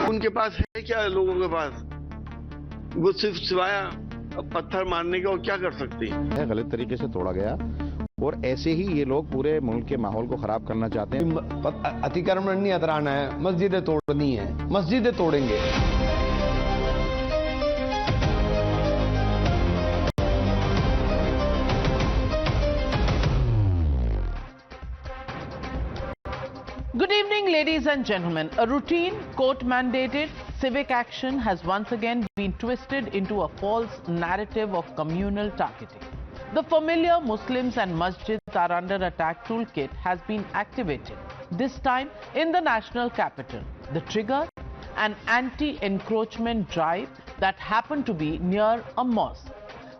उनके पास है क्या? लोगों के पास वो सिर्फ सिवाय पत्थर मारने का और क्या कर सकते हैं? गलत तरीके से तोड़ा गया और ऐसे ही ये लोग पूरे मुल्क के माहौल को खराब करना चाहते हैं। अतिक्रमण नहीं हटाना है, मस्जिदें तोड़नी है, मस्जिदें तोड़ेंगे। Good evening, ladies and gentlemen. A routine court-mandated civic action has once again been twisted into a false narrative of communal targeting. The familiar Muslims and masjids are under attack toolkit has been activated, this time in the national capital. The trigger? An anti-encroachment drive that happened to be near a mosque,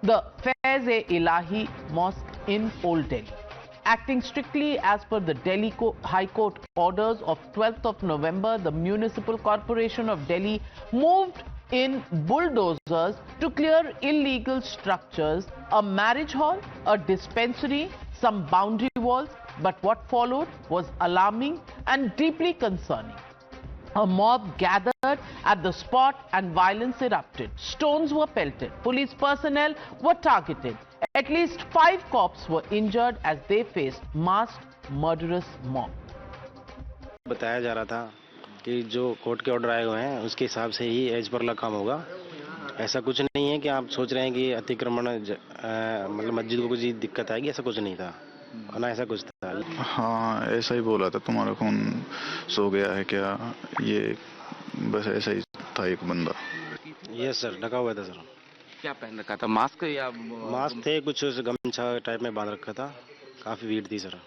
the Faiz-e-Ilahi Mosque in Old Delhi. Acting strictly as per the Delhi High Court orders of 12th of November, the Municipal Corporation of Delhi moved in bulldozers to clear illegal structures, a marriage hall, a dispensary, some boundary walls. But what followed was alarming and deeply concerning. A mob gathered at the spot and violence erupted. Stones were pelted. Police personnel were targeted. At least 5 cops were injured as they faced masked murderous mob. बताया जा रहा था कि जो court के order आए हुए हैं उसके हिसाब से ही एज पर काम होगा। ऐसा कुछ नहीं है कि आप सोच रहे हैं कि अतिक्रमण मतलब मस्जिद को कुछ दिक्कत आएगी, ऐसा कुछ नहीं था, ना ऐसा कुछ था। हाँ, ऐसा ही बोला था, तुम्हारा खून सो गया है क्या, ये बस ऐसा ही था एक बंदा। यस सर, ढका हुआ था सर। क्या पहन रखा था, मास्क या मास्क थे, कुछ गमछा टाइप में बांध रखा था, काफी भीड़ थी sir.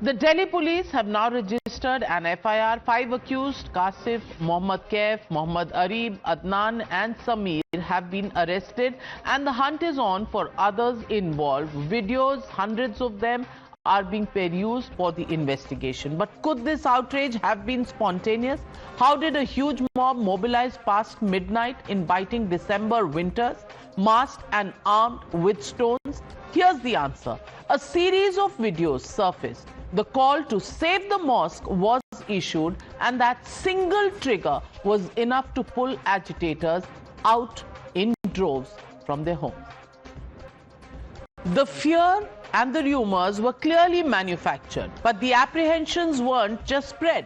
The Delhi police have now registered an FIR. 5 accused, Kasif, Mohammad Kaif, Mohammad Arib, Adnan and Sameer have been arrested and the hunt is on for others involved. Videos, hundreds of them, are being perused for the investigation. But could this outrage have been spontaneous? How did a huge mob mobilize past midnight in biting December winters, masked and armed with stones? Here's the answer. A series of videos surfaced. The call to save the mosque was issued and that single trigger was enough to pull agitators out in droves from their homes. The fear and the rumors were clearly manufactured, but the apprehensions weren't just spread.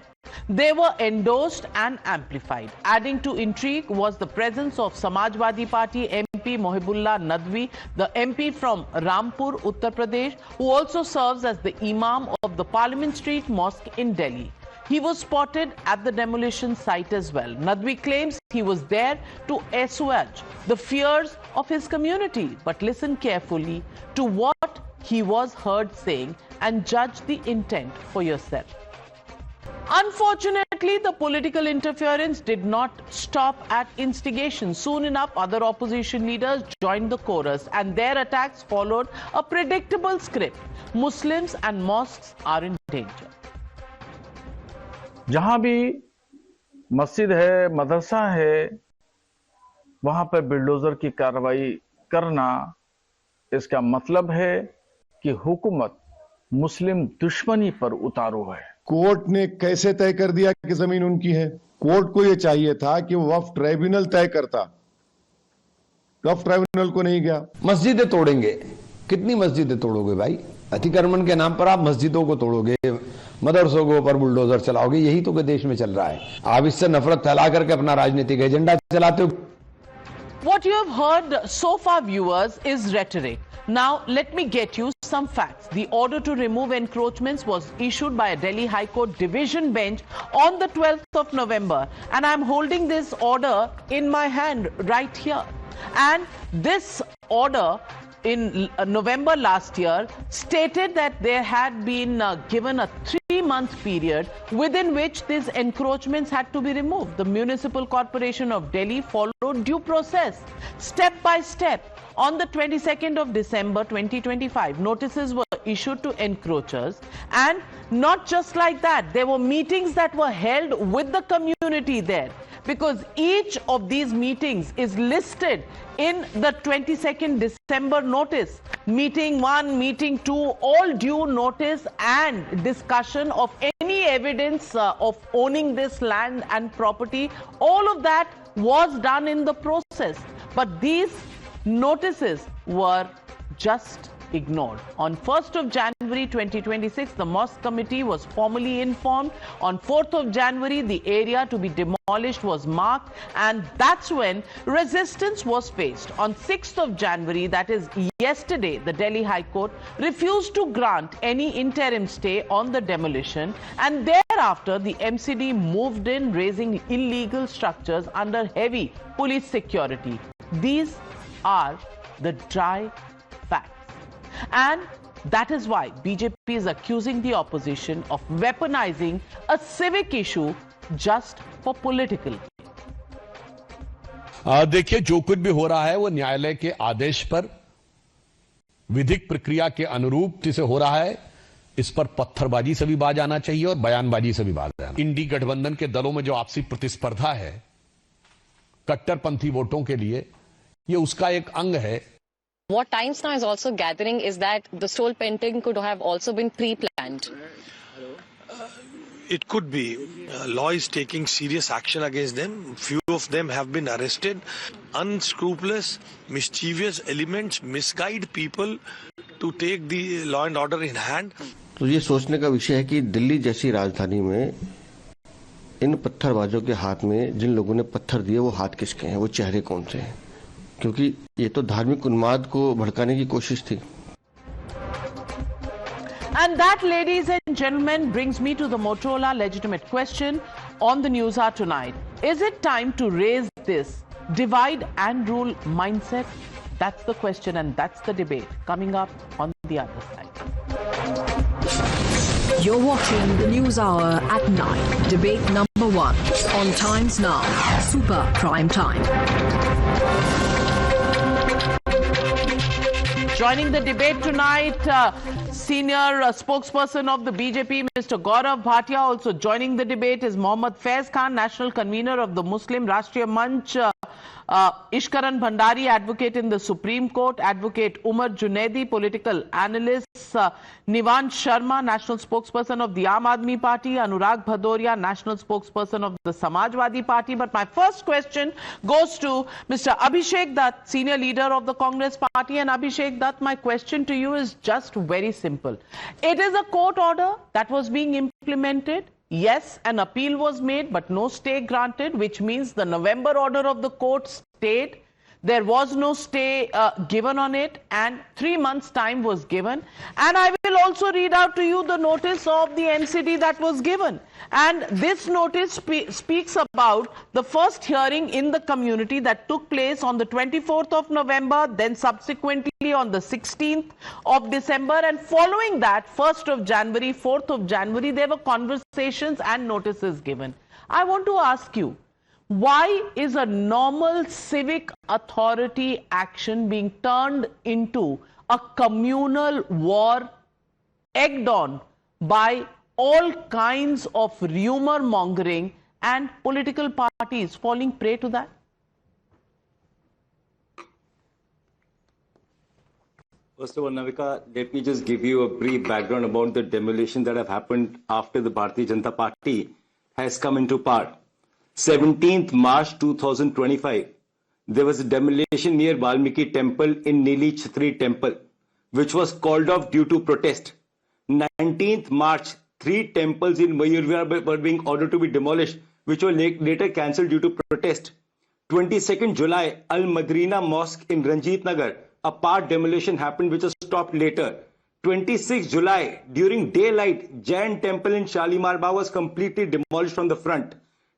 They were endorsed and amplified. Adding to intrigue was the presence of Samajwadi Party MP Mohibullah Nadwi, the MP from Rampur, Uttar Pradesh, who also serves as the Imam of the Parliament Street Mosque in Delhi. He was spotted at the demolition site as well. Nadwi claims he was there to assuage the fears of his community. But listen carefully to what he was heard saying and judge the intent for yourself. Unfortunately, the political interference did not stop at instigation. Soon enough, other opposition leaders joined the chorus and their attacks followed a predictable script. Muslims and mosques are in danger. जहां भी मस्जिद है, मदरसा है, वहां पर bulldozer की कार्रवाई करना, इसका मतलब है कि हुकूमत मुस्लिम दुश्मनी पर उतारू है। कोर्ट ने कैसे तय कर दिया कि जमीन उनकी है? कोर्ट को यह चाहिए था कि वक्फ ट्राइब्यूनल तय करता, वक्फ ट्राइब्यूनल को नहीं गया। मस्जिदें तोड़ेंगे, कितनी मस्जिदें तोड़ोगे भाई? अतिक्रमण के नाम पर आप मस्जिदों को तोड़ोगे, मदरसों के ऊपर बुलडोजर चलाओगे, यही तो देश में चल रहा है। आप इससे नफरत फैला करके अपना राजनीतिक एजेंडा चलाते हो। What you have heard so far, viewers, is rhetoric. Now, let me get you some facts. The order to remove encroachments was issued by a Delhi High Court division bench on the 12th of November. And I'm holding this order in my hand right here. And this order in November last year stated that there had been given a 3-month period within which these encroachments had to be removed. The Municipal Corporation of Delhi followed due process, step by step. On the 22nd of December 2025, notices were issued to encroachers, and not just like that, there were meetings that were held with the community there, because each of these meetings is listed in the 22nd December notice. meeting 1, meeting 2, all due notice and discussion of any evidence of owning this land and property. All of that was done in the process. But these notices were just ignored. On 1st of January 2026, the Mosque Committee was formally informed. On 4th of January, the area to be demolished was marked, and that's when resistance was faced. On 6th of January, that is yesterday, the Delhi High Court refused to grant any interim stay on the demolition, and thereafter the MCD moved in, raising illegal structures under heavy police security. These are the dry facts. And that is why BJP is accusing the opposition of weaponizing a civic issue just for political gain. देखिए, जो कुछ भी हो रहा है वो न्यायालय के आदेश पर विधिक प्रक्रिया के अनुरूप जिसे हो रहा है, इस पर पत्थरबाजी से भी बाज आना चाहिए और बयानबाजी से भी बाज आना। इंडी गठबंधन के दलों में जो आपसी प्रतिस्पर्धा है कट्टरपंथी वोटों के लिए, ये उसका एक अंग है। What Times Now is also gathering is that the stole painting could have also been pre-planned. It could be. Law is taking serious action against them. Few of them have been arrested. Unscrupulous, mischievous elements misguide people to take the law and order in hand. तो ये सोचने का विषय है कि दिल्ली जैसी राजधानी में इन पत्थरबाजों के हाथ में जिन लोगों ने पत्थर दिए वो हाथ किसके हैं, वो चेहरे कौन से हैं, क्योंकि ये तो धार्मिक उन्माद को भड़काने की कोशिश थी। And that, ladies and gentlemen, brings me to the Motorola legitimate question on the News Hour tonight. Is it time to raise this divide and rule mindset? That's the question, and that's the debate coming up on the other side. You're watching the News Hour at 9. Debate number 1 on Times Now. Super Prime Time. Joining the debate tonight, senior spokesperson of the BJP, Mr. Gaurav Bhatia. Also joining the debate is Mohammad Faiz Khan, national convener of the Muslim Rashtriya Manch. Ishkaran Bhandari, advocate in the Supreme Court. Advocate Umar Junaidi, political analyst. Nivan Sharma, national spokesperson of the Aam Aadmi Party. Anurag Bhadoria, national spokesperson of the Samajwadi Party. But my first question goes to Mr. Abhishek Dutt, senior leader of the Congress Party. And Abhishek Dutt, my question to you is just very simple. It is a court order that was being implemented. Yes, an appeal was made, but no stay granted, which means the November order of the court stayed. There was no stay given on it, and 3 months' time was given. And I will also read out to you the notice of the MCD that was given. And this notice speaks about the first hearing in the community that took place on the 24th of November, then subsequently on the 16th of December. And following that, 1st of January, 4th of January, there were conversations and notices given. I want to ask you, why is a normal civic authority action being turned into a communal war egged on by all kinds of rumor mongering and political parties falling prey to that? First of all, Navika, let me just give you a brief background about the demolition that have happened after the Bharatiya Janata Party has come into power. 17th March 2025, there was a demolition near Valmiki Temple in Nili Chhatri Temple, which was called off due to protest. 19th March, 3 temples in Mayurvihar were being ordered to be demolished, which were later cancelled due to protest. 22nd July, Al Madrina Mosque in Ranjit Nagar, a part demolition happened, which was stopped later. 26th July, during daylight, Jain Temple in Shalimar Bagh was completely demolished from the front.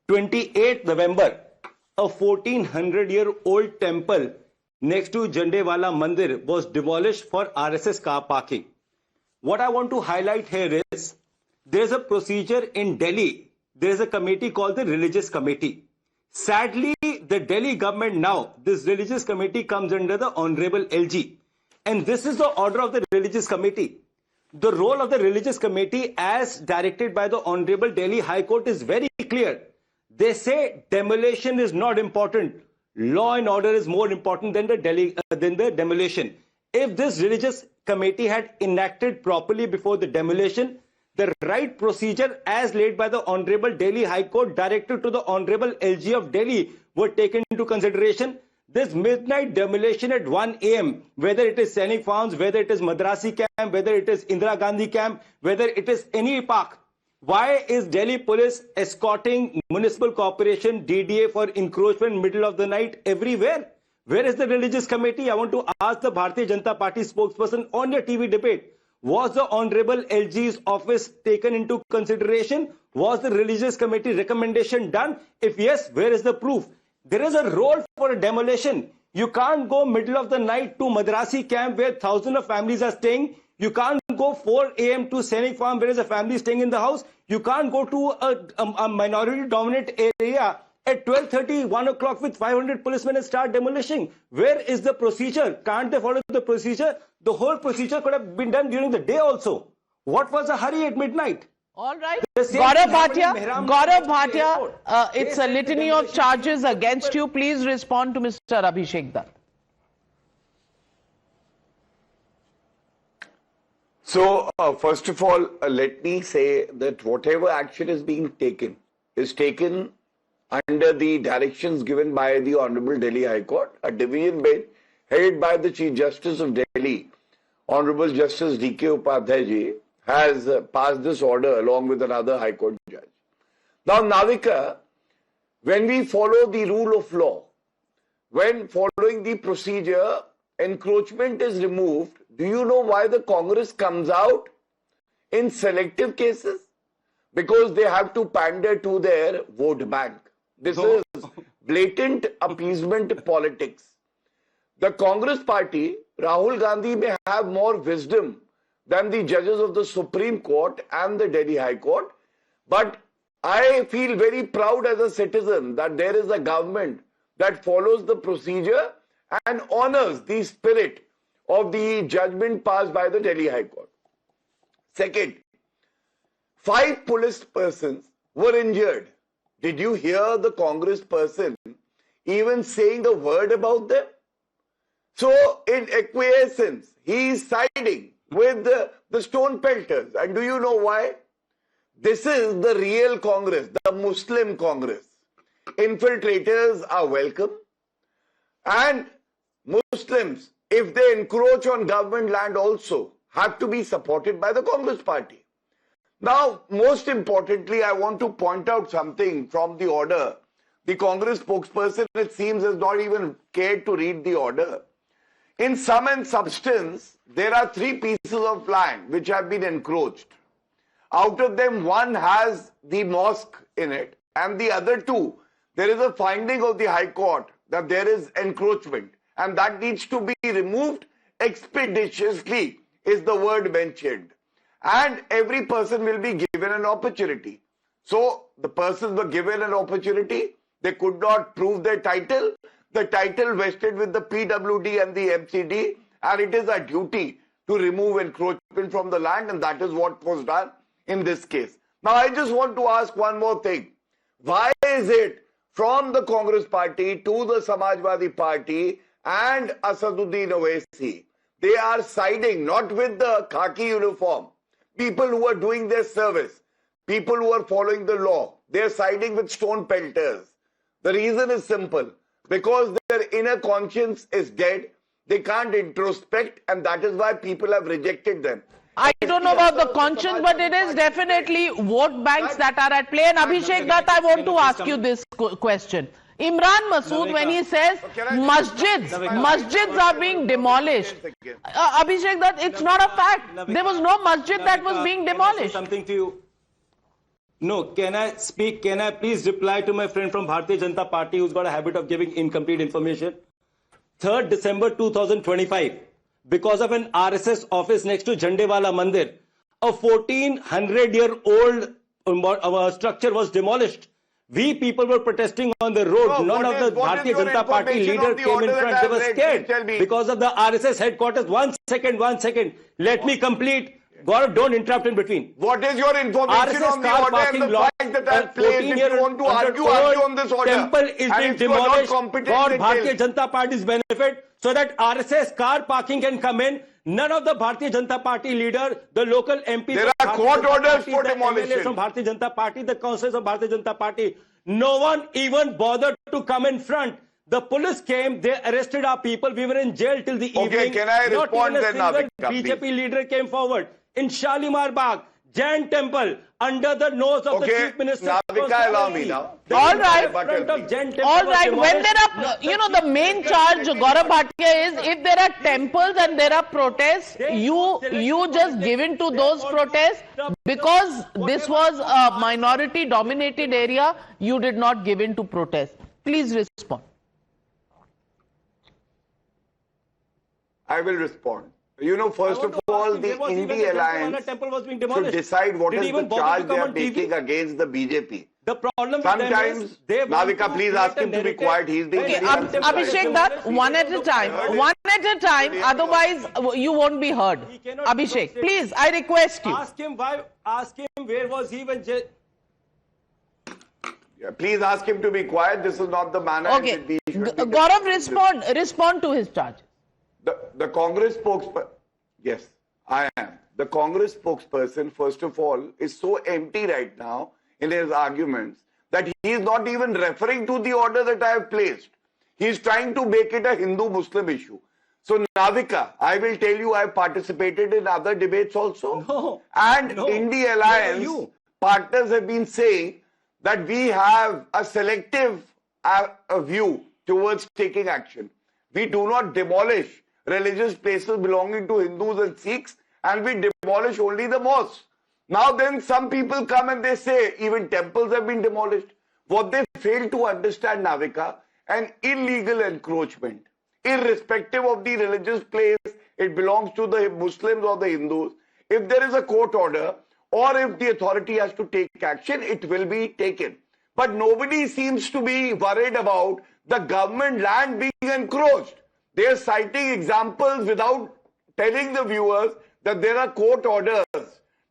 28th November, a 1400-year-old temple next to Jandewala Mandir was demolished for RSS car parking. What I want to highlight here is, there is a procedure in Delhi. There is a committee called the Religious Committee. Sadly, the Delhi government now, this Religious Committee comes under the Honorable LG. And this is the order of the Religious Committee. The role of the Religious Committee as directed by the Honorable Delhi High Court is very clear. They say demolition is not important. Law and order is more important than the demolition. If this religious committee had enacted properly before the demolition, the right procedure as laid by the Honorable Delhi High Court directed to the Honorable LG of Delhi were taken into consideration, this midnight demolition at 1 a.m., whether it is Sainik Farms, whether it is Madrasi camp, whether it is Indira Gandhi camp, whether it is any park, why is Delhi police escorting municipal corporation, DDA for encroachment middle of the night everywhere? Where is the religious committee? I want to ask the Bharatiya Janata Party spokesperson on your TV debate. Was the Honorable LG's office taken into consideration? Was the religious committee recommendation done? If yes, where is the proof? There is a role for a demolition. You can't go middle of the night to Madrasi camp where thousands of families are staying. You can't go 4 a.m. to Sainik Farm where is a family staying in the house. You can't go to a minority dominant area at 12:30, 1 o'clock with 500 policemen and start demolishing. Where is the procedure? Can't they follow the procedure? The whole procedure could have been done during the day also. What was the hurry at midnight? All right. Gaurav Bhatia, it's a litany of charges against you. Please respond to Mr. Abhishek Dutt. So, first of all, let me say that whatever action is being taken is taken under the directions given by the Honorable Delhi High Court. A division bench headed by the Chief Justice of Delhi, Honorable Justice D.K. Upadhyay ji, has passed this order along with another High Court judge. Now, Navika, when we follow the rule of law, when following the procedure, encroachment is removed, do you know why the Congress comes out in selective cases? Because they have to pander to their vote bank. This is blatant appeasement politics. The Congress party, Rahul Gandhi, may have more wisdom than the judges of the Supreme Court and the Delhi High Court. But I feel very proud as a citizen that there is a government that follows the procedure and honors the spirit of the judgment passed by the Delhi High Court. Second, 5 police persons were injured. Did you hear the Congress person even saying a word about them? So, in acquiescence, he is siding with the stone pelters. And do you know why? This is the real Congress, the Muslim Congress. Infiltrators are welcome. And Muslims, if they encroach on government land also, have to be supported by the Congress party. Now, most importantly, I want to point out something from the order. The Congress spokesperson, it seems, has not even cared to read the order. In sum and substance, there are 3 pieces of land which have been encroached. Out of them, 1 has the mosque in it, and the other 2, there is a finding of the High Court that there is encroachment, and that needs to be removed expeditiously, is the word mentioned. And every person will be given an opportunity. So, the persons were given an opportunity, they could not prove their title. The title vested with the PWD and the MCD, and it is a duty to remove encroachment from the land, and that is what was done in this case. Now, I just want to ask one more thing. Why is it from the Congress party to the Samajwadi party and Asaduddin Owaisi, they are siding not with the khaki uniform, people who are doing their service, people who are following the law, they are siding with stone pelters. The reason is simple. Because their inner conscience is dead, they can't introspect, and that is why people have rejected them. I don't know about the conscience, but it is definitely vote banks that are at play. And Abhishek Dutt, I want to ask you this question. Imran Masood, when he says masjids are being demolished, Abhishek Dutt, it's not a fact. There was no masjid that was being demolished. Something to you. No, can I speak? Can I please reply to my friend from Bharatiya Janata Party who's got a habit of giving incomplete information? 3rd December 2025, because of an RSS office next to Jhandewala Mandir, a 1400-year-old structure was demolished. We people were protesting on the road. None of the Bharatiya Janata Party leader came in front. They were scared because of the RSS headquarters. One second. Let me complete. Gaurav, don't interrupt in between. What is your information RSS on the car order and parking the lot, fact that I've placed? If you want to argue on this order. Temple is And being if you are not demolished competent, for then Bharatiya tell. Janata Party's benefit so that RSS car parking can come in. None of the Bharatiya Janata Party leader, the local MPs, There are court orders for demolition. The MLAs from Bharatiya Janata Party, the councillors of Bharatiya Janata Party, no one even bothered to come in front. The police came, they arrested our people. We were in jail till the evening. Okay, can I respond Not even then, a single Navika, BJP please? leader came forward. In Shalimar Bagh, Jain Temple, under the nose of the Chief Minister. Navika, allow me now. All right. Front of Jain Temple All was right, when demolished. there are, the main charge, Gaurav Bhatia, is if there are temples and there are protests, you just give in to those protests because this was a minority dominated area, you did not give in to protests. Please respond. I will respond. First of all, the Indie Alliance should decide what is the charge they are taking against the BJP. The problem Sometimes, Navika, please ask him to be quiet. He's being Okay, very uncivilized. Abhishek Dutt, one at a time, otherwise you won't be heard. Abhishek, please, I request you. Ask him where was he when Yeah, please ask him to be quiet. This is not the manner in Okay, which we should be Gaurav, respond to his charge. The Congress spokesperson, yes, I am. The Congress spokesperson, first of all, is so empty right now in his arguments that he is not even referring to the order that I have placed. He is trying to make it a Hindu-Muslim issue. So, Navika, I will tell you I have participated in other debates also. No. And No. Indie Alliance partners have been saying that we have a selective a view towards taking action. We do not demolish religious places belonging to Hindus and Sikhs, and we demolish only the mosques. Now then some people come and they say even temples have been demolished. What they fail to understand, Navika, an illegal encroachment, irrespective of the religious place, it belongs to the Muslims or the Hindus. If there is a court order or if the authority has to take action, it will be taken. But nobody seems to be worried about the government land being encroached. They are citing examples without telling the viewers that there are court orders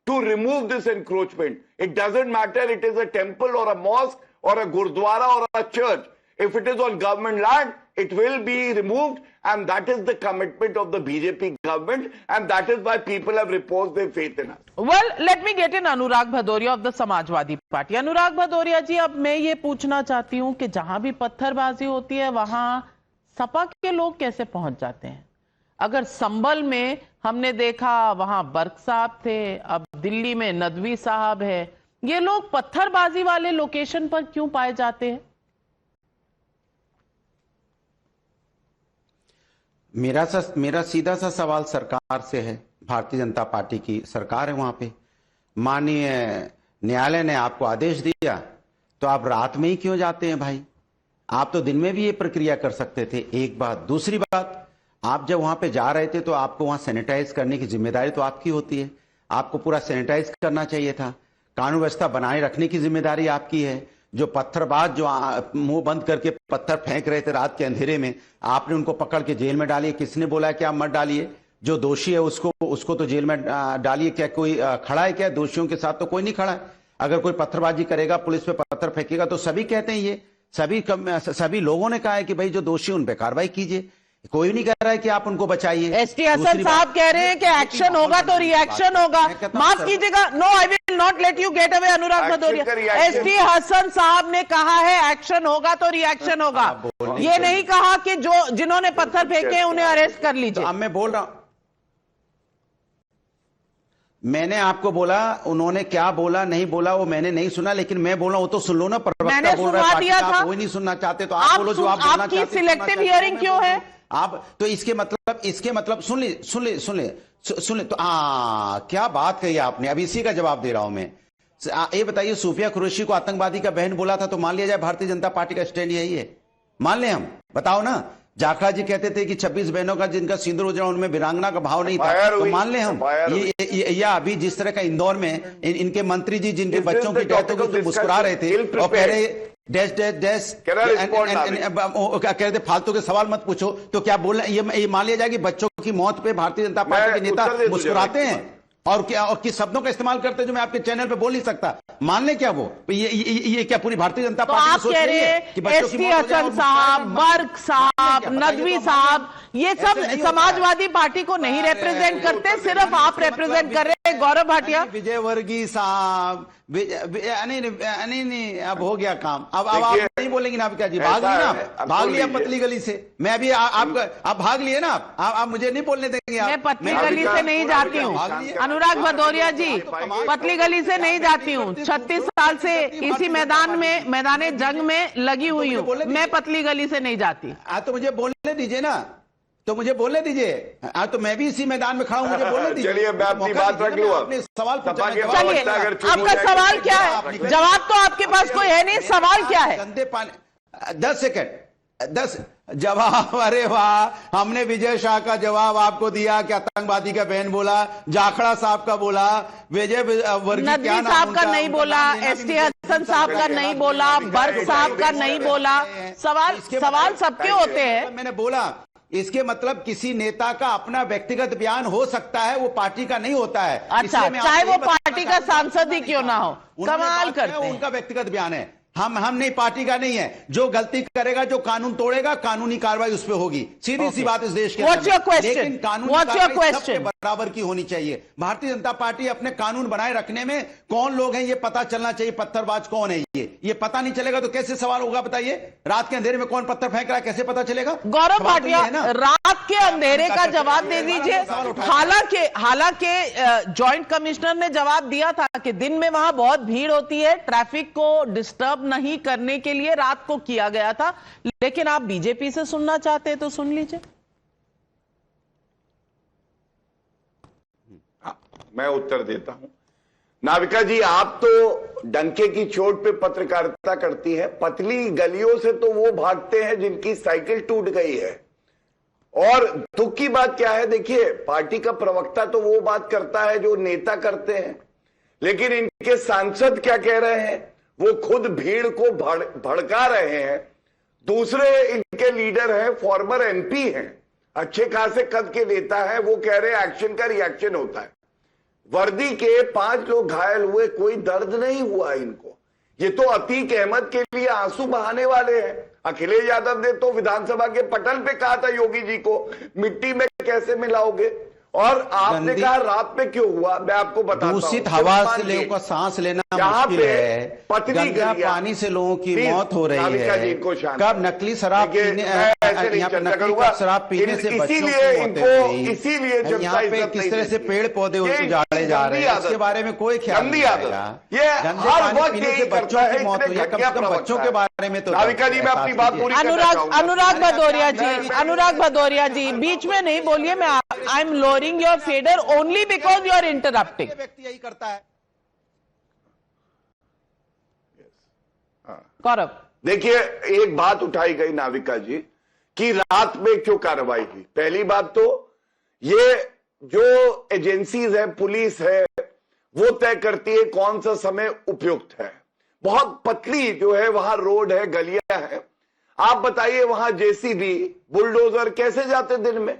to remove this encroachment. It doesn't matter it is a temple or a mosque or a gurdwara or a church. If it is on government land, it will be removed, and that is the commitment of the BJP government, and that is why people have reposed their faith in us. Well, let me get in Anurag Bhadoria of the Samajwadi Party. Anurag Bhadoria जी, अब मैं ये पूछना चाहती हूँ कि जहां भी पत्थरबाजी होती है वहां सपा के लोग कैसे पहुंच जाते हैं? अगर संभल में हमने देखा वहां बर्क साहब थे, अब दिल्ली में नदवी साहब है, ये लोग पत्थरबाजी वाले लोकेशन पर क्यों पाए जाते हैं? मेरा सीधा सा सवाल सरकार से है। भारतीय जनता पार्टी की सरकार है वहां पे, माननीय न्यायालय ने आपको आदेश दिया तो आप रात में ही क्यों जाते हैं भाई? आप तो दिन में भी ये प्रक्रिया कर सकते थे। एक बात। दूसरी बात, आप जब वहां पे जा रहे थे तो आपको वहां सैनिटाइज करने की जिम्मेदारी तो आपकी होती है, आपको पूरा सैनिटाइज करना चाहिए था। कानून व्यवस्था बनाए रखने की जिम्मेदारी आपकी है। जो पत्थरबाज जो मुंह बंद करके पत्थर फेंक रहे थे रात के अंधेरे में, आपने उनको पकड़ के जेल में डालिए। किसने बोला कि आप मत डालिए? जो दोषी है उसको तो जेल में डालिए। क्या कोई खड़ा है क्या? दोषियों के साथ तो कोई नहीं खड़ा है। अगर कोई पत्थरबाजी करेगा, पुलिस पे पत्थर फेंकेगा तो सभी कहते हैं, ये सभी लोगों ने कहा है कि भाई जो दोषी उन पे कार्रवाई कीजिए। कोई नहीं कह रहा है कि आप उनको बचाइए। एसटी हसन साहब कह रहे हैं कि एक्शन होगा तो रिएक्शन होगा। माफ कीजिएगा, no I will not let you get away Anurag Bhadauria. ST Hasan साहब ने कहा है एक्शन होगा तो रिएक्शन होगा, ये नहीं कहा कि जिन्होंने पत्थर फेंके उन्हें अरेस्ट कर लीजिए। अब मैं बोल रहा हूं, मैंने आपको बोला, उन्होंने क्या बोला नहीं बोला वो मैंने नहीं सुना, लेकिन मैं बोल रहा हूं तो सुन लो ना। प्रवक्ता बोल रहा है, दिया था। कोई नहीं सुनना चाहते तो आप बोलो जो आप बोलना चाहते। आपकी सिलेक्टिव हियरिंग क्यों है? आप तो इसके मतलब सुन ले तो क्या बात कही आपने? अब इसी का जवाब दे रहा हूं मैं। ये बताइए, सूफिया कुरैशी को आतंकवादी का बहन बोला था तो मान लिया जाए भारतीय जनता पार्टी का स्टैंड यही है? मान ले हम? बताओ ना। जाखड़ा जी कहते थे कि 26 बहनों का जिनका सिंदूर उजड़ा उनमें वीरांगना का भाव नहीं था, तो मान ले हम। या अभी जिस तरह का इंदौर में इनके मंत्री जी जिनके बच्चों की डेथ हो गई मुस्कुरा रहे थे और कह रहे डैश डैश डैश, कहते फालतू के सवाल मत पूछो। तो क्या बोलना, ये मान लिया जाए कि बच्चों की मौत पे भारतीय जनता पार्टी के नेता मुस्कुराते हैं? और क्या और किस शब्दों का इस्तेमाल करते हैं जो मैं आपके चैनल पे बोल नहीं सकता। मान ले क्या वो ये क्या पूरी भारतीय जनता तो पार्टी आप सोच कह रही रहे है हैं कि बच्चों की एसटी मौत हो जाए हसन और साहब, बर्क साहब, नदवी साहब, ये ऐसे सब नहीं होता समाजवादी पार्टी को नहीं रिप्रेजेंट करते, सिर्फ आप रिप्रेजेंट कर रहे हैं। गौरव भाटिया, विजय वर्गीय साहब, नहीं अब हो गया काम। अब आप नहीं बोलेंगे ना क्या जी, भाग लिए ना आप, भाग लिया पतली गली से। मैं अभी आप भाग लिए ना, आप मुझे नहीं बोलने देंगे। मैं पतली गली से नहीं जाती हूँ अनुराग भदौरिया जी, पतली गली से नहीं जाती हूँ। 36 साल से इसी मैदान जंग में लगी हुई हूँ, मैं पतली गली से नहीं जाती। तो मुझे बोलने दीजिए ना, तो मुझे बोलने दीजिए। तो मैं भी इसी मैदान में खड़ा हूं, मुझे बोलने दीजिए। चलिए मैं अपनी बात रख लूं। अपने सवाल चलिए, आपका सवाल क्या है? जवाब तो आपके पास कोई है नहीं, सवाल क्या है? गंदे पानी 10 सेकंड 10 जवाब। अरे वाह, हमने विजय शाह का जवाब आपको दिया कि आतंकवादी का बहन बोला, जाखड़ा साहब का बोला, विजय वर्गीय नदवी साहब का नहीं बोला, एसटी हसन साहब का नहीं बोला, बर्क साहब का नहीं बोला। सवाल सबके होते हैं। मैंने बोला इसके मतलब किसी नेता का अपना व्यक्तिगत बयान हो सकता है, वो पार्टी का नहीं होता है। अच्छा, चाहे वो पार्टी का सांसद ही क्यों ना हो, कमाल करते हैं। उनका व्यक्तिगत बयान है, हम नहीं, पार्टी का नहीं है। जो गलती करेगा, जो कानून तोड़ेगा, कानूनी कार्रवाई उस पर होगी। सीधी सी बात इस देश के अंदर। लेकिन कानूनी कार्रवाई सबके बराबर की होनी चाहिए। भारतीय जनता पार्टी अपने कानून बनाए रखने में कौन लोग हैं ये पता चलना चाहिए। पत्थरबाज कौन है ये पता नहीं चलेगा तो कैसे सवाल होगा बताइए? रात के अंधेरे में कौन पत्थर फेंक रहा है, कैसे पता चलेगा? गौरव भाटिया, रात के अंधेरे का जवाब दे दीजिए। हालांकि जॉइंट कमिश्नर ने जवाब दिया था कि दिन में वहां बहुत भीड़ होती है, ट्रैफिक को डिस्टर्ब नहीं करने के लिए रात को किया गया था। लेकिन आप बीजेपी से सुनना चाहते हैं तो सुन लीजिए। मैं उत्तर देता हूं। नाविका जी, आप तो डंके की चोट पे पत्रकारिता करती है। पतली गलियों से तो वो भागते हैं जिनकी साइकिल टूट गई है। और दुख की बात क्या है, देखिए, पार्टी का प्रवक्ता तो वो बात करता है जो नेता करते हैं, लेकिन इनके सांसद क्या कह रहे हैं? वो खुद भीड़ को भड़का रहे हैं। दूसरे इनके लीडर हैं, फॉर्मर एमपी हैं, अच्छे खासे कद के नेता हैं, वो कह रहे हैं एक्शन का रिएक्शन होता है। वर्दी के 5 लोग घायल हुए, कोई दर्द नहीं हुआ इनको। ये तो अतीक अहमद के लिए आंसू बहाने वाले हैं। अखिलेश यादव ने तो विधानसभा के पटल पे कहा था योगी जी को, मिट्टी में कैसे मिलाओगे? और आपने कहा रात में क्यों हुआ? मैं आपको बताता हूं। दूषित हवा से लोगों का सांस लेना मुश्किल है, गंदा पानी से लोगों की मौत हो रही है। कब नकली शराब पीने शराब पीने से इसीलिए यहाँ पे किस तरह से पेड़ पौधे उजाड़े जा रहे हैं, इसके बारे में कोई ख्याल नहीं आएगा। गंदे पानी पीने से बच्चों की मौत हुई है, कम से कम बच्चों के बारे में तो। नाविका जी, मैं अपनी बात पूरी अनुराग भदौरिया जी, बीच में नहीं बोलिए। मैं I am lowering your fader only because you are interrupting. व्यक्ति यही करता है। गौरव, देखिए, एक बात उठाई गई नाविका जी कि रात में क्यों कार्रवाई हुई। पहली बात तो ये जो एजेंसीज है, पुलिस है, वो तय करती है कौन सा समय उपयुक्त है। बहुत पतली जो है वहां रोड है, गलियां हैं। आप बताइए वहां जेसीबी, बुलडोजर कैसे जाते दिन में?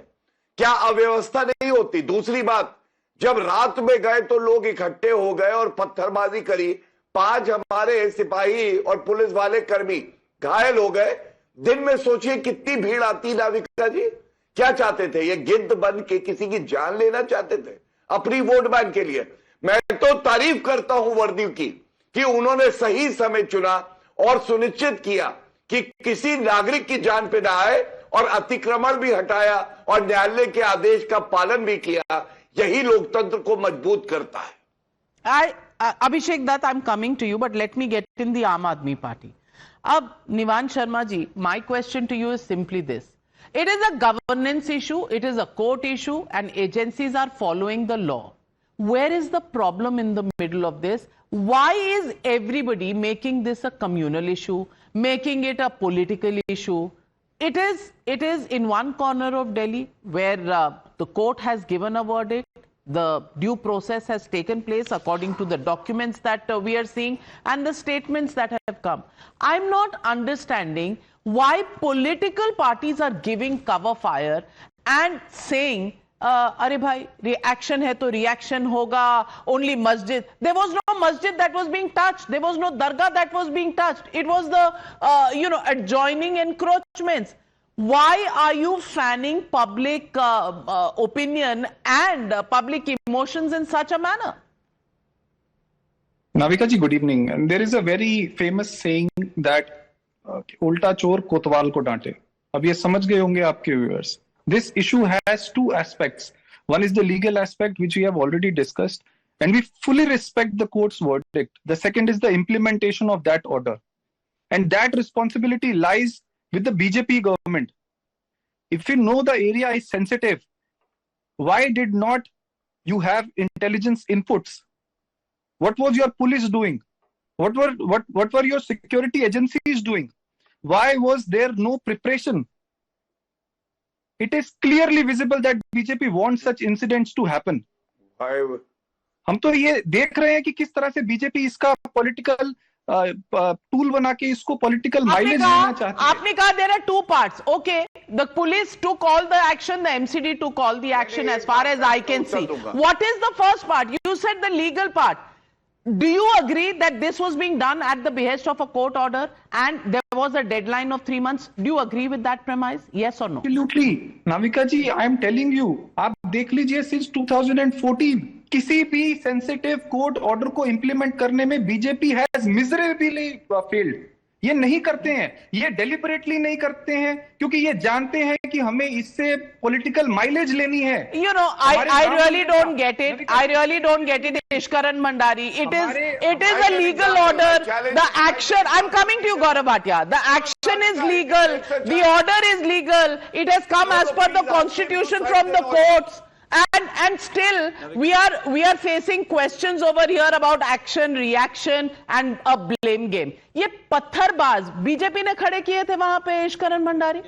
क्या अव्यवस्था नहीं होती? दूसरी बात, जब रात में गए तो लोग इकट्ठे हो गए और पत्थरबाजी करी, 5 हमारे सिपाही और पुलिस वाले कर्मी घायल हो गए। दिन में सोचिए कितनी भीड़ आती। नाविका जी क्या चाहते थे? ये गिद्ध बन के किसी की जान लेना चाहते थे अपनी वोट बैंक के लिए। मैं तो तारीफ करता हूं वर्दी की कि उन्होंने सही समय चुना और सुनिश्चित किया कि किसी नागरिक की जान पे ना आए, और अतिक्रमण भी हटाया और न्यायालय के आदेश का पालन भी किया। यही लोकतंत्र को मजबूत करता है। Abhishek Dutt, I'm coming to you, but let me get in the Aam Aadmi Party. Ab Nivan Sharma ji, my question to you is simply this. It is a governance issue, it is a court issue, and agencies are following the law. Where is the problem in the middle of this? Why is everybody making this a communal issue, making it a political issue? It is in one corner of Delhi where the court has given a verdict. The due process has taken place according to the documents that we are seeing and the statements that have come. I'm not understanding why political parties are giving cover fire and saying अरे भाई reaction है तो reaction होगा, only मस्जिद, there was no मस्जिद that was being touched, there was no दरगाह that was being touched, it was the adjoining encroachments. Why are you fanning public opinion and public emotions in such a manner? Navika ji, good evening. And there is a very famous saying that उल्टा चोर कोतवाल को डांटे. अब ये समझ गए होंगे आपके viewers. This issue has two aspects. One is the legal aspect, which we have already discussed, and we fully respect the court's verdict. The second is the implementation of that order. And that responsibility lies with the BJP government. If you know the area is sensitive, why did not you have intelligence inputs? What was your police doing? What were your security agencies doing? Why was there no preparation? It is clearly visible that BJP wants such incidents to happen. हम तो ये देख रहे हैं कि किस तरह से बीजेपी इसका पॉलिटिकल टूल बना के इसको पॉलिटिकल माइलेज लेना चाहती है. आपने कहा there are two parts. Okay, the police took all the action, the MCD took all the action as far as I can see. What is the first part? You said the legal part. Do you agree that this was being done at the behest of a court order and there was a deadline of 3 months? Do you agree with that premise? Yes or no? Absolutely. Navika ji, I am telling you, आप देख लीजिए since 2014 किसी भी sensitive court order को implement करने में BJP has miserably failed. ये नहीं करते हैं, ये डेलिबरेटली नहीं करते हैं, क्योंकि ये जानते हैं कि हमें इससे पॉलिटिकल माइलेज लेनी है. You know, I really don't get it. I really don't get it, Ishkaran Mandari. It is a legal order. The action, I'm coming to you, Gaurav Bhatia. The action is legal. The order is legal. It has come as per the constitution from the courts. And still we are facing questions over here about action, reaction and a blame game. ये पत्थरबाज BJP ने खड़े किए थे वहां पे इश्करन Bhandari.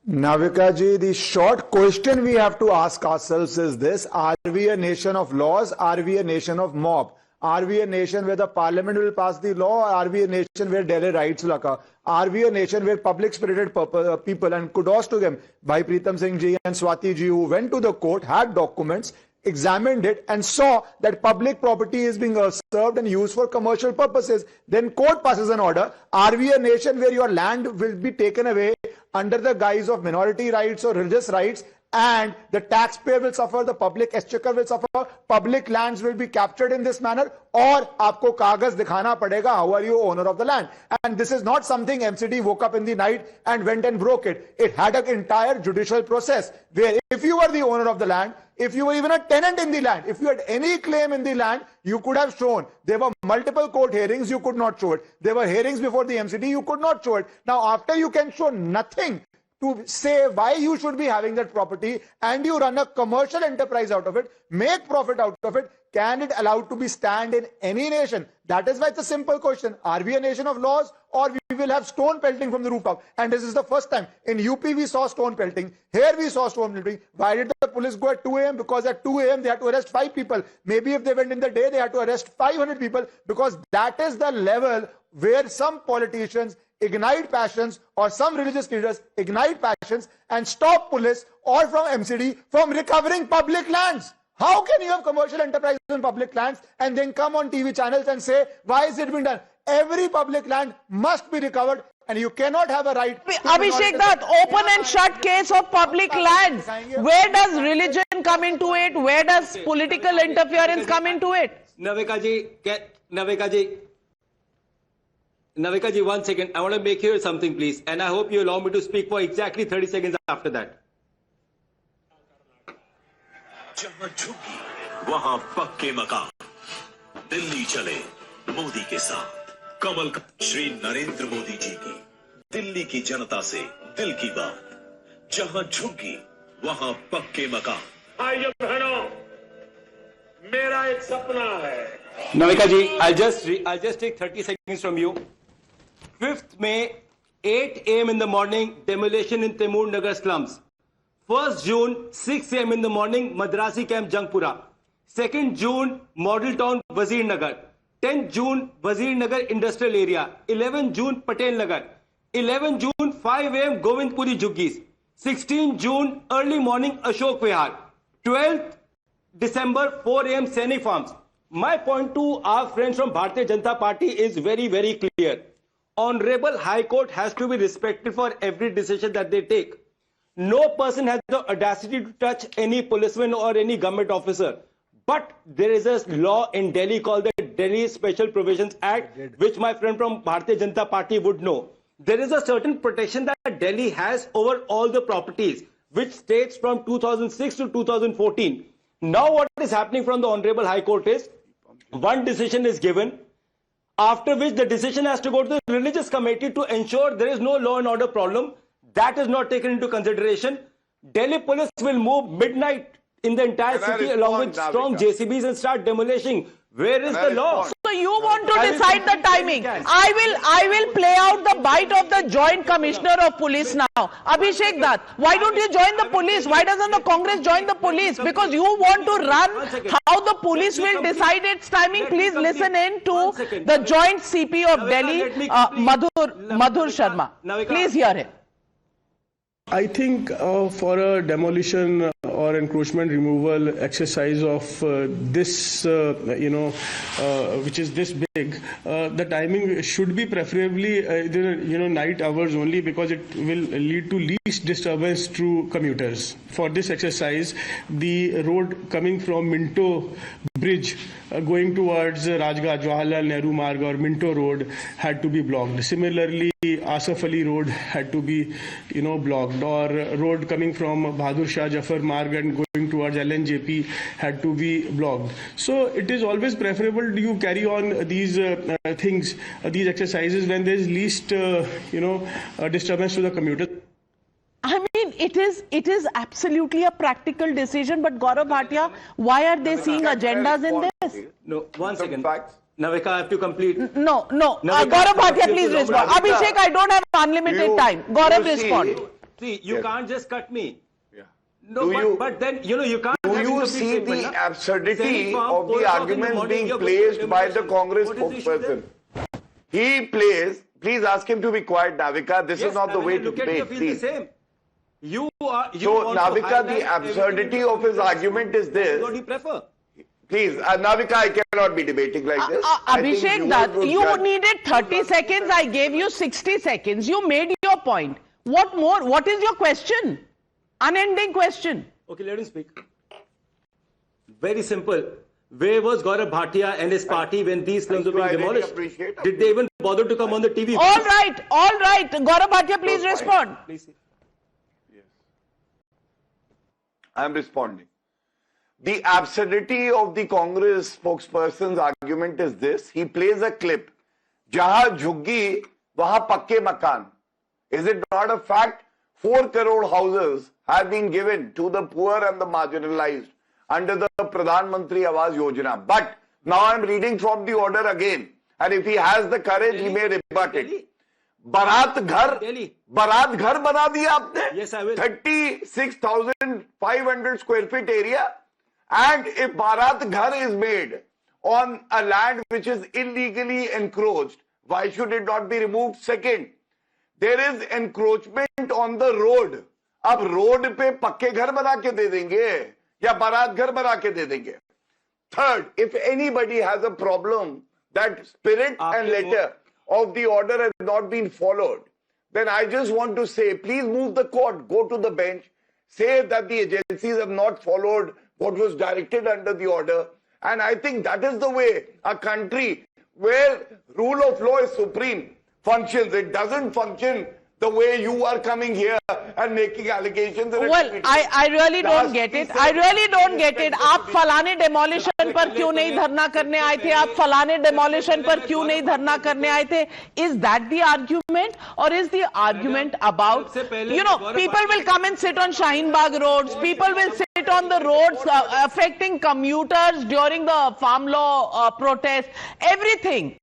Navika ji, the short question we have to ask ourselves is this: are we a nation of laws? Are we a nation of mob? Are we a nation where the parliament will pass the law? Or are we a nation where daily rights will occur? Are we a nation where public spirited people, and kudos to them, Bhai Pritam Singh ji and Swati ji, who went to the court, had documents, examined it and saw that public property is being served and used for commercial purposes. Then court passes an order. Are we a nation where your land will be taken away under the guise of minority rights or religious rights, and the taxpayer will suffer, the public exchequer will suffer, public lands will be captured in this manner, और आपको कागज दिखाना पड़ेगा how are you owner of the land? And this is not something MCD woke up in the night and went and broke it. It had an entire judicial process where if you were the owner of the land, if you were even a tenant in the land, if you had any claim in the land, you could have shown. There were multiple court hearings, you could not show it. There were hearings before the MCD, you could not show it. Now after you can show nothing to say why you should be having that property, and you run a commercial enterprise out of it, make profit out of it, can it allowed to be stand in any nation? That is why it's a simple question. Are we a nation of laws, or we will have stone pelting from the rooftop? And this is the first time. In UP we saw stone pelting. Here we saw stone pelting. Why did the police go at 2 a.m.? Because at 2 a.m. they had to arrest 5 people. Maybe if they went in the day, they had to arrest 500 people, because that is the level where some politicians ignite passions, or some religious leaders ignite passions and stop police or from MCD from recovering public lands. How can you have commercial enterprises on public lands and then come on TV channels and say, why is it being done? Every public land must be recovered, and you cannot have a right. Abhishek Dutt, open and shut case of public lands. Where does religion come into it? Where does political interference come into it? Navika ji, 1 second. I want to make here something, please. And I hope you allow me to speak for exactly 30 seconds after that. जहां झुकी वहां पक्के मकान. दिल्ली चले मोदी के साथ. कमल श्री नरेंद्र मोदी जी की दिल्ली की जनता से दिल की बात. जहां झुकी वहां पक्के मकान. भाइयों बहनों, मेरा एक सपना है. Navika ji, I'll just take 30 seconds from you. 5th May, 8 a.m. in the morning, demolition in Timur Nagar slums. 1st June, 6 a.m. in the morning, Madrasi camp, Jangpura. 2nd June, Model Town, Wazir Nagar. 10th June, Wazir Nagar Industrial Area. 11th June, Patel Nagar. 11th June, 5 a.m., Govindpuri Juggies. 16 June, early morning, Ashok Vihar. 12th December, 4 a.m., Sainik Farms. My point to our friends from Bharatiya Janata Party is very, very clear. Honorable High Court has to be respected for every decision that they take. No person has the audacity to touch any policeman or any government officer. But there is a law in Delhi called the Delhi Special Provisions Act, which my friend from Bharatiya Janata Party would know. There is a certain protection that Delhi has over all the properties, which states from 2006 to 2014. Now what is happening from the Honorable High Court is, one decision is given, after which the decision has to go to the religious committee to ensure there is no law and order problem. That is not taken into consideration. Delhi police will move midnight in the entire city along with strong JCBs and start demolishing. Where is the law? So you want to decide the timing. I will play out the bite of the Joint Commissioner of Police now. Abhishek Dutt, why don't you join the police? Why doesn't the Congress join the police? Because you want to run how the police will decide its timing. Please listen in to the Joint CP of Delhi, Madhur Sharma. Please hear him. I think for a demolition or encroachment removal exercise of this, which is this big, the timing should be preferably night hours only, because it will lead to least disturbance to commuters. For this exercise, the road coming from Minto Bridge going towards Rajghat, Jawaharlal Nehru Marg or Minto Road had to be blocked. Similarly, Asaf Ali Road had to be, blocked, or road coming from Bahadur Shah Jafar Marg and going towards LNJP had to be blocked. So it is always preferable you carry on these things, these exercises when there is least, disturbance to the commuters. I mean, it is absolutely a practical decision, but Gaurav Bhatia, why are they seeing agendas in this? No, one second. Navika, I have to complete. No. Gaurav Bhatia, please respond. Abhishek, I don't have unlimited time. Gaurav, respond. See, you can't just cut me. Yeah. No, but then, you can't. Do you see the absurdity of the arguments being placed by the Congress spokesperson? He plays, please ask him to be quiet, Navika. This is not the way to debate. So, Navika, the absurdity of his argument is this. What do you prefer? Please, Navika, I cannot be debating like this. Abhishek Dutt, you needed 30 seconds. I gave you 60 seconds. You made your point. What more? What is your question? Unending question. Okay, let him speak. Very simple. Where was Gaurav Bhatia and his party when these slums were being demolished? Did they even bother to come on the TV? All right. Gaurav Bhatia, please respond. Please. Yes. I am responding. The absurdity of the Congress spokesperson's argument is this. He plays a clip. Jahan jhuggi, wahan pakke makan. Is it not a fact? 4 crore houses have been given to the poor and the marginalized under the Pradhan Mantri Awas Yojana. But now I'm reading from the order again. And if he has the courage, he may rebut it. Barat ghar bana diya aapne. Yes, I will. 36,500 square feet area. And if Bharat Ghar is made on a land which is illegally encroached, why should it not be removed? Second, there is encroachment on the road. अब road पे पक्के घर बना के दे देंगे या बारात घर बना के दे देंगे. Third, if anybody has a problem that spirit and letter of the order has not been followed, then I just want to say, please move the court, go to the bench, say that the agencies have not followed what was directed under the order. And I think that is the way a country where rule of law is supreme functions. It doesn't function the way you are coming here and making allegations. Well, I really don't get it. I really don't get it. आप फलाने demolition पर क्यों नहीं धरना करने आए थे? आप फलाने demolition पर क्यों नहीं धरना करने आए थे? Is that the argument, or is the argument about, people will come and sit on Shaheen Bagh roads, people will sit on the roads affecting commuters during the farm law protest. Everything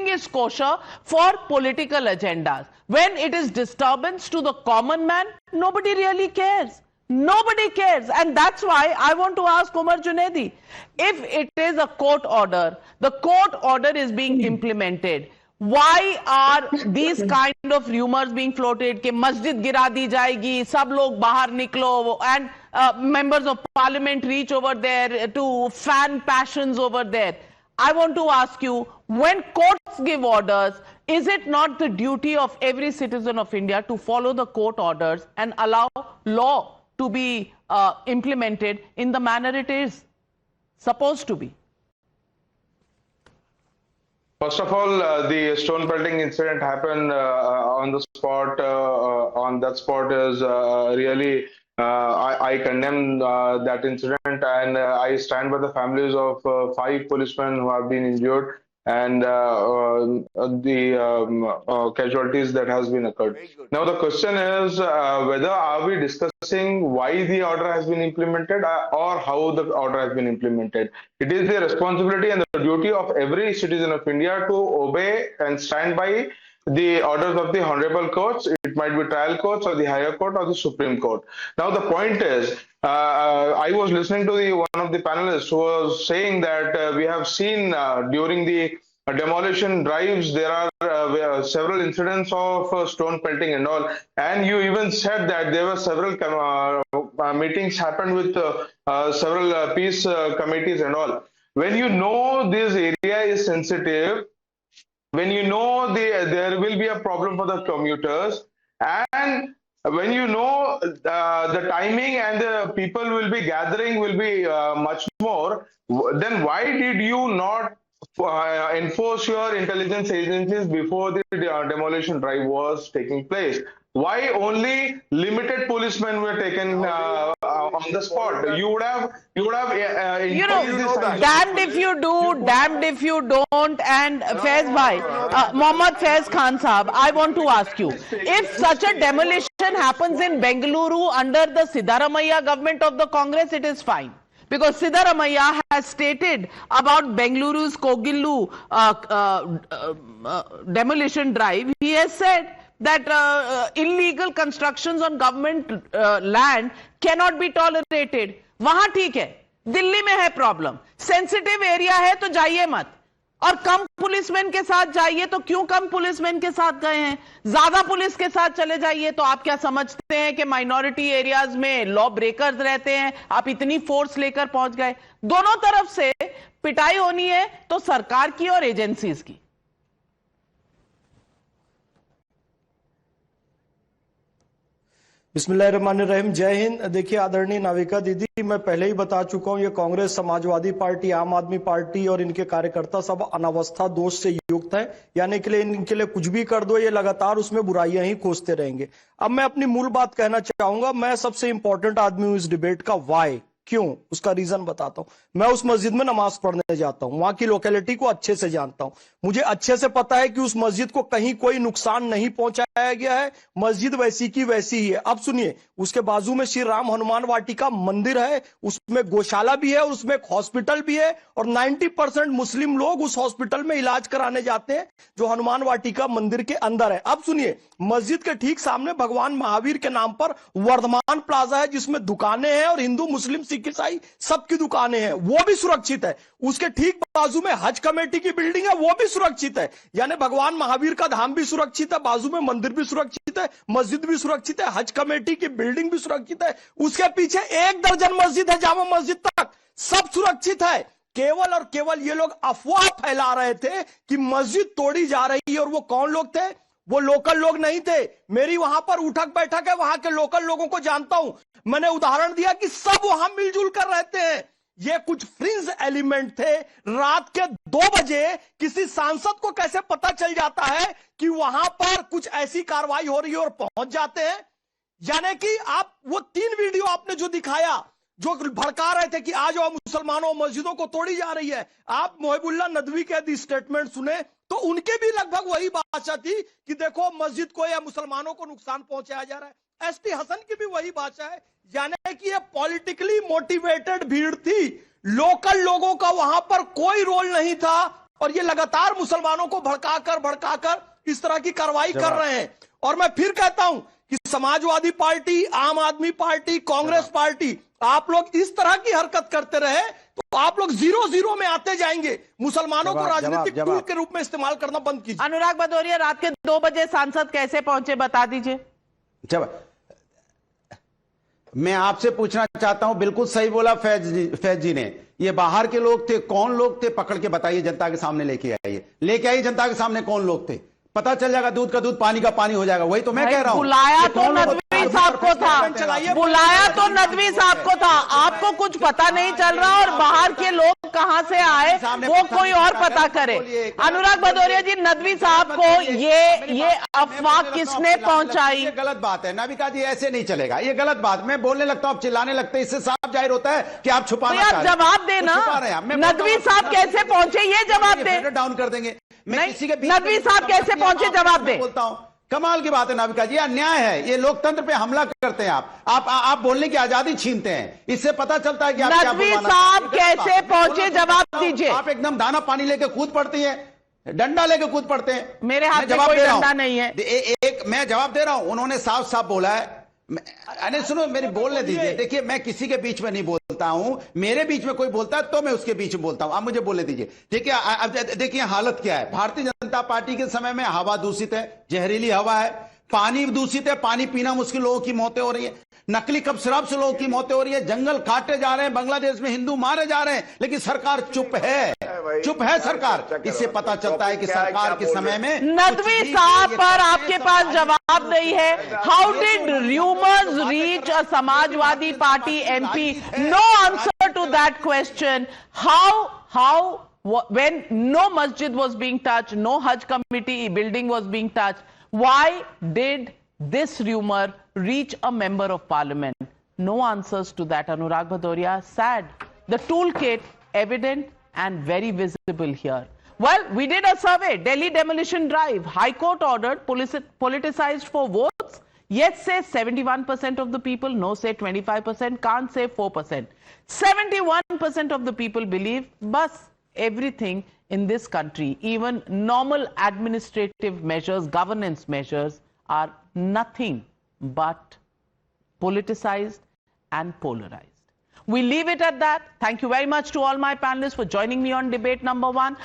is kosher for political agendas. When it is disturbance to the common man, nobody really cares. Nobody cares. And that's why I want to ask Umar Junaidi, if it is a court order, the court order is being implemented, Why are these kind of rumors being floated कि मस्जिद गिरा दी जाएगी, सब लोग बाहर निकलो, and members of parliament reach over there to fan passions over there? I want to ask you, when courts give orders, is it not the duty of every citizen of India to follow the court orders and allow law to be implemented in the manner it is supposed to be? First of all, the stone pelting incident happened on the spot. On that spot is really, I condemn that incident, and I stand by the families of 5 policemen who have been injured and the casualties that has been occurred. Now the question is whether are we discussing why the order has been implemented or how the order has been implemented. It is the responsibility and the duty of every citizen of India to obey and stand by the orders of the honorable courts. It might be trial courts or the higher court or the Supreme Court. Now the point is, I was listening to one of the panelists who was saying that we have seen during the demolition drives, there are several incidents of stone pelting and all, and you even said that there were several meetings happened with several peace committees and all. When you know this area is sensitive, when you know there will be a problem for the commuters, and when you know the timing and the people will be gathering will be much more, then why did you not enforce your intelligence agencies before the demolition drive was taking place? Why only limited policemen were taken on the spot? You would have damned if you do, damned if you don't. And Faiz Bhai, Mohammad Faiz Khan Sahab, I want to ask you, if such a demolition happens in Bengaluru under the Siddaramaiah government of the Congress, it is fine. Because Siddaramaiah has stated about Bengaluru's Kogillu demolition drive, he has said that illegal constructions on government land cannot be tolerated. वहां ठीक है, दिल्ली में है problem, sensitive area है तो जाइए मत, और कम पुलिसमैन के साथ जाइए तो क्यों कम पुलिसमैन के साथ गए हैं, ज्यादा पुलिस के साथ चले जाइए तो आप क्या समझते हैं कि माइनॉरिटी एरियाज में लॉ ब्रेकर्स रहते हैं, आप इतनी फोर्स लेकर पहुंच गए? दोनों तरफ से पिटाई होनी है तो सरकार की और एजेंसीज की। बिस्मिल्लाहिर्रहमानिर्रहीम, जय हिंद। देखिए आदरणीय नाविका दीदी, मैं पहले ही बता चुका हूं, ये कांग्रेस, समाजवादी पार्टी, आम आदमी पार्टी और इनके कार्यकर्ता सब अनावस्था दोष से युक्त है, यानी के लिए इनके लिए कुछ भी कर दो, ये लगातार उसमें बुराइयां ही खोजते रहेंगे। अब मैं अपनी मूल बात कहना चाहूंगा, मैं सबसे इंपॉर्टेंट आदमी हूं इस डिबेट का। वाई, क्यों, उसका रीजन बताता हूं। मैं उस मस्जिद में नमाज पढ़ने जाता हूं, वहां की लोकेलिटी को अच्छे से जानता हूं, मुझे अच्छे से पता है कि उस मस्जिद को कहीं कोई नुकसान नहीं पहुंचाया गया है, मस्जिद वैसी की वैसी ही है। अब सुनिए, उसके बाजू में श्री राम हनुमान वाटिका मंदिर है, उसमें गौशाला भी है, उसमें एक हॉस्पिटल भी है, और 90% मुस्लिम लोग उस हॉस्पिटल में इलाज कराने जाते हैं जो हनुमान वाटिका मंदिर के अंदर है। अब सुनिए, मस्जिद के ठीक सामने भगवान महावीर के नाम पर वर्धमान प्लाजा है, जिसमें दुकानें हैं और हिंदू, मुस्लिम, सिख, ईसाई सबकी दुकानें हैं, वो भी सुरक्षित है। उसके ठीक बाजू में हज कमेटी की बिल्डिंग है, वो भी सुरक्षित है, यानी भगवान महावीर का धाम भी सुरक्षित है, बाजू में मंदिर भी सुरक्षित है, मस्जिद भी सुरक्षित है, हज कमेटी की बिल्डिंग भी सुरक्षित है, उसके पीछे 1 दर्जन मस्जिद है, जामा मस्जिद तक सब सुरक्षित है। केवल और केवल ये लोग अफवाह फैला रहे थे कि मस्जिद तोड़ी जा रही है, और वो कौन लोग थे? वो लोकल लोग नहीं थे। मेरी वहां पर उठक बैठक है, वहां के लोकल लोगों को जानता हूं, मैंने उदाहरण दिया कि सब वहां मिलजुल कर रहते हैं। ये कुछ फ्रिंज एलिमेंट थे। रात के 2 बजे किसी सांसद को कैसे पता चल जाता है कि वहां पर कुछ ऐसी कार्रवाई हो रही है, और पहुंच जाते हैं? यानी कि आप वो 3 वीडियो आपने जो दिखाया, जो भड़का रहे थे कि आ जाओ मुसलमानों, मस्जिदों को तोड़ी जा रही है, आप मोहिबुल्लाह नदवी के स्टेटमेंट सुने तो उनके भी लगभग वही भाषा थी कि देखो मस्जिद को या मुसलमानों को नुकसान पहुंचाया जा रहा है। एसटी हसन की भी वही भाषा है, यानी कि ये पॉलिटिकली मोटिवेटेड भीड़ थी, लोकल लोगों का वहां पर कोई रोल नहीं था, और ये लगातार मुसलमानों को भड़काकर इस तरह की कार्रवाई कर रहे हैं। और मैं फिर कहता हूं कि समाजवादी पार्टी, आम आदमी पार्टी, कांग्रेस पार्टी, आप लोग इस तरह की हरकत करते रहे तो आप लोग 0-0 में आते जाएंगे। मुसलमानों को राजनीतिक टूल के रूप में इस्तेमाल करना बंद कीजिए। अनुराग भदौरिया, रात के 2 बजे सांसद कैसे पहुंचे, बता दीजिए। जब मैं आपसे पूछना चाहता हूं, बिल्कुल सही बोला फैज जी ने, ये बाहर के लोग थे, कौन लोग थे, पकड़ के बताइए, जनता के सामने लेके आइए जनता के सामने कौन लोग थे, पता चल जाएगा, दूध का दूध पानी का पानी हो जाएगा। वही तो मैं कह रहा हूं। बुलाया तो नदवी साहब को था, बुलाया तो नदवी साहब को था, आपको कुछ पता नहीं चल रहा, और बाहर के लोग कहां से आए वो कोई और पता करे। अनुराग भदौरिया जी, नदवी साहब को ये अफवाह किसने पहुंचाई? ये गलत बात है नाविका जी, ऐसे नहीं चलेगा, ये गलत बात। मैं बोलने लगता हूं, आप चिल्लाने लगते हैं, इससे साफ जाहिर होता है कि आप छुपाना चाह रहे हैं। जवाब देना, नदवी साहब कैसे पहुंचे ये जवाब दे। डाउन कर देंगे, नदवी साहब कैसे पहुंचे, जवाब दे। बोलता हूं, कमाल की बात है नाविका जी, अन्याय है, ये लोकतंत्र पे हमला करते हैं आप बोलने की आजादी छीनते हैं, इससे पता चलता है कि आप क्या नदवी साहब कैसे पहुंचे, जवाब दीजिए। आप एकदम दाना पानी लेके कूद पड़ती हैं, डंडा लेके कूद पड़ते हैं। मेरे हाथ में कोई डंडा नहीं है। मैं जवाब दे रहा हूं, उन्होंने साफ साफ बोला है। अरे सुनो, मेरी बोलने दीजिए। देखिए, मैं किसी के बीच में नहीं बोलता हूं, मेरे बीच में कोई बोलता है तो मैं उसके बीच में बोलता हूं, आप मुझे बोलने दीजिए। देखिए, अब देखिए हालत क्या है। भारतीय जनता पार्टी के समय में हवा दूषित है, जहरीली हवा है, पानी दूषित है, पानी पीना मुश्किल, लोगों की मौतें हो रही है, नकली कप शराब से लोगों की मौतें हो रही है, जंगल काटे जा रहे हैं, बांग्लादेश में हिंदू मारे जा रहे हैं, लेकिन सरकार चुप है सरकार। इससे पता चलता है कि सरकार के समय में नदवी साहब पर आपके पास जवाब नहीं है। How did rumours reach a Samajwadi Party MP? No answer to that question. How when no masjid was being touched, no Hajj committee building was being touched, why did this rumor reach a member of parliament? No answers to that, Anurag Bhadoria. Sad. The toolkit evident and very visible here. Well, we did a survey, Delhi demolition drive, High Court ordered, politicized for votes. Yes say 71% of the people, no say 25%, can't say 4%. 71% of the people believe, bus, everything in this country, even normal administrative measures, governance measures, are nothing but politicized and polarized. We leave it at that. Thank you very much to all my panelists for joining me on debate number 1.